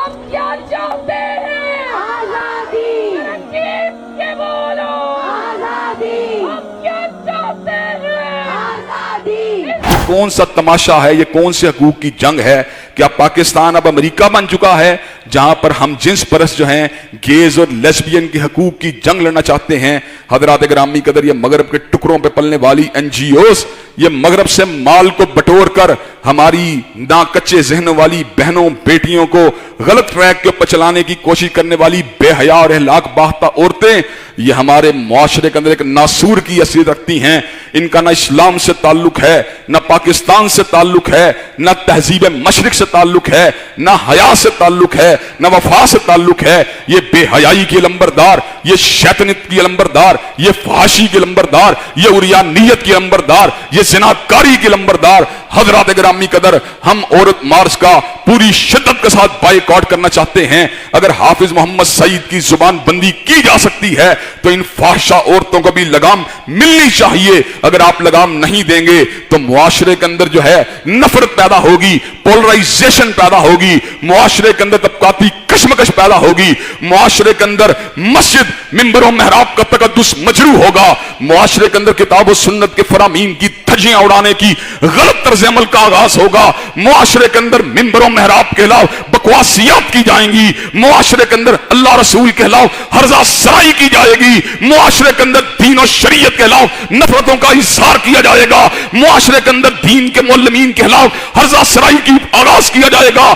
ہم کیا چاہتے ہیں؟ آزادی، ترنگیب کے بولو، آزادی، ہم کیا چاہتے ہیں؟ آزادی۔ کون سا تماشا ہے یہ؟ کون سے حقوق کی جنگ ہے؟ کیا پاکستان اب امریکہ بن چکا ہے جہاں پر ہم جنس پرست جو ہیں گیز اور لیسبین کے حقوق کی جنگ لڑنا چاہتے ہیں؟ حضرات گرامی قدر، یہ مغرب کے ٹکڑوں پہ پلنے والی این جی اوز، یہ مغرب سے مال کو بٹور کر ہماری نا کچے ذہن والی بہنوں بیٹیوں کو غلط ٹریک کے اوپر چلانے کی کوشش کرنے والی بے حیا اور اخلاق باختہ عورتیں، یہ ہمارے معاشرے کے اندر ایک ناسور کی حیثیت رکھتی ہیں۔ ان کا نہ اسلام سے تعلق ہے، نہ پاکستان سے تعلق ہے، نہ تہذیب مشرق سے تعلق ہے، نہ حیا سے تعلق ہے، نہ وفا سے تعلق ہے۔ یہ بے حیائی کی لمبردار، یہ شیطنت کی لمبردار، یہ فحاشی کی لمبردار، یہ عریانیت کی لمبردار، یہ زناکاری کی لمبردار۔ حضرات گرامی قدر، ہم عورت مارچ کا پوری شدت کے ساتھ بائیکاٹ کرنا چاہتے ہیں۔ اگر حافظ محمد سعید کی زبان بندی کی جا سکتی ہے تو ان فاحشہ عورتوں کو بھی لگام ملنی چاہیے۔ اگر آپ لگام نہیں دیں گے تو معاشرے کے اندر جو ہے نفرت پیدا ہوگی، پولرائزیشن پیدا ہوگی، معاشرے کے اندر طبقاتی کشمکش پیدا ہوگی، معاشرے کے اندر مسجد منبر و محراب کا تقدس مجروح ہوگا، معاشرے کے اندر کتاب و سنت کے فرامین کی دھجیاں اڑانے کی غلط طرز عمل کا آغاز ہوگا، معاشرے کے اندر منبر و محراب کے خلاف بکواسیات کی جائیں گی، معاشرے کے اندر اللہ رسول کے خلاف ہرزہ سرائی کی جائے گی، معاشرے کے اندر دین و شریعت کے خلاف نفرتوں کا اظہار کیا جائے گا، معاشرے کے اندر دین کے معلمین کے خلاف ہرزہ سرائی کی آغاز کیا جائے گا۔